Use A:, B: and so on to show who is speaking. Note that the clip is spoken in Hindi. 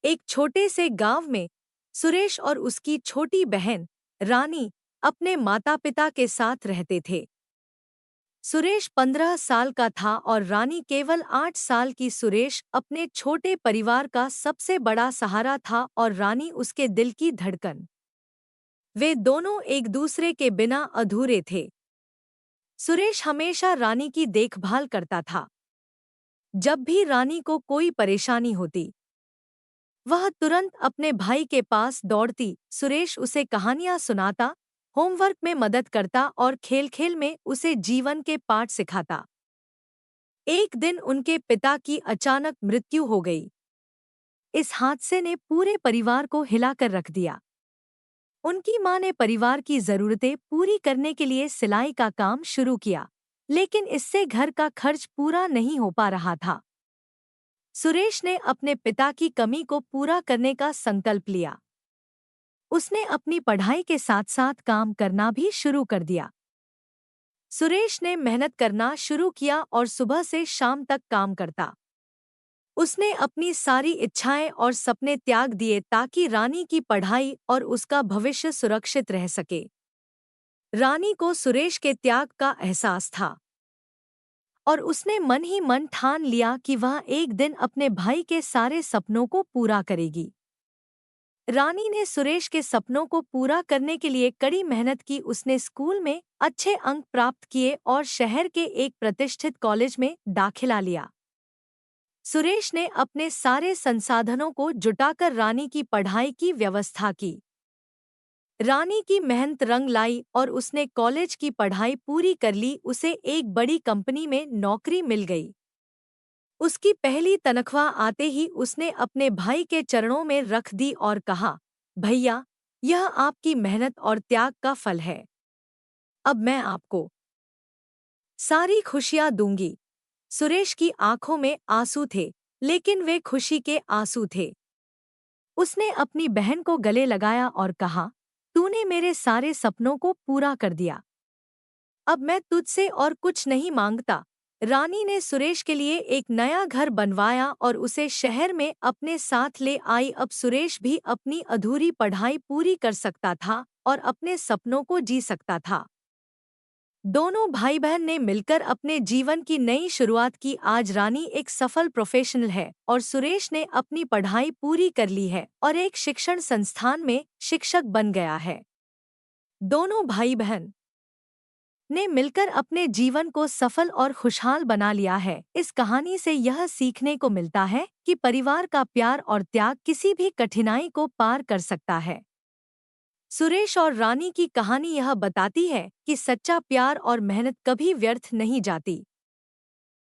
A: एक छोटे से गांव में सुरेश और उसकी छोटी बहन रानी अपने माता पिता के साथ रहते थे। सुरेश 15 साल का था और रानी केवल 8 साल की। सुरेश अपने छोटे परिवार का सबसे बड़ा सहारा था और रानी उसके दिल की धड़कन। वे दोनों एक दूसरे के बिना अधूरे थे। सुरेश हमेशा रानी की देखभाल करता था। जब भी रानी को कोई परेशानी होती, वह तुरंत अपने भाई के पास दौड़ती। सुरेश उसे कहानियां सुनाता, होमवर्क में मदद करता और खेल-खेल में उसे जीवन के पाठ सिखाता। एक दिन उनके पिता की अचानक मृत्यु हो गई। इस हादसे ने पूरे परिवार को हिलाकर रख दिया। उनकी मां ने परिवार की जरूरतें पूरी करने के लिए सिलाई का काम शुरू किया, लेकिन इससे घर का खर्च पूरा नहीं हो पा रहा था। सुरेश ने अपने पिता की कमी को पूरा करने का संकल्प लिया। उसने अपनी पढ़ाई के साथ-साथ काम करना भी शुरू कर दिया। सुरेश ने मेहनत करना शुरू किया और सुबह से शाम तक काम करता। उसने अपनी सारी इच्छाएं और सपने त्याग दिए ताकि रानी की पढ़ाई और उसका भविष्य सुरक्षित रह सके। रानी को सुरेश के त्याग का एहसास था और उसने मन ही मन ठान लिया कि वह एक दिन अपने भाई के सारे सपनों को पूरा करेगी। रानी ने सुरेश के सपनों को पूरा करने के लिए कड़ी मेहनत की। उसने स्कूल में अच्छे अंक प्राप्त किए और शहर के एक प्रतिष्ठित कॉलेज में दाखिला लिया। सुरेश ने अपने सारे संसाधनों को जुटाकर रानी की पढ़ाई की व्यवस्था की। रानी की मेहनत रंग लाई और उसने कॉलेज की पढ़ाई पूरी कर ली। उसे एक बड़ी कंपनी में नौकरी मिल गई। उसकी पहली तनख्वाह आते ही उसने अपने भाई के चरणों में रख दी और कहा, भैया, यह आपकी मेहनत और त्याग का फल है। अब मैं आपको सारी खुशियां दूंगी। सुरेश की आंखों में आंसू थे, लेकिन वे खुशी के आंसू थे। उसने अपनी बहन को गले लगाया और कहा, तूने मेरे सारे सपनों को पूरा कर दिया। अब मैं तुझसे और कुछ नहीं मांगता। रानी ने सुरेश के लिए एक नया घर बनवाया और उसे शहर में अपने साथ ले आई। अब सुरेश भी अपनी अधूरी पढ़ाई पूरी कर सकता था और अपने सपनों को जी सकता था। दोनों भाई बहन ने मिलकर अपने जीवन की नई शुरुआत की। आज रानी एक सफल प्रोफेशनल है और सुरेश ने अपनी पढ़ाई पूरी कर ली है और एक शिक्षण संस्थान में शिक्षक बन गया है। दोनों भाई बहन ने मिलकर अपने जीवन को सफल और खुशहाल बना लिया है। इस कहानी से यह सीखने को मिलता है कि परिवार का प्यार और त्याग किसी भी कठिनाई को पार कर सकता है। सुरेश और रानी की कहानी यह बताती है कि सच्चा प्यार और मेहनत कभी व्यर्थ नहीं जाती।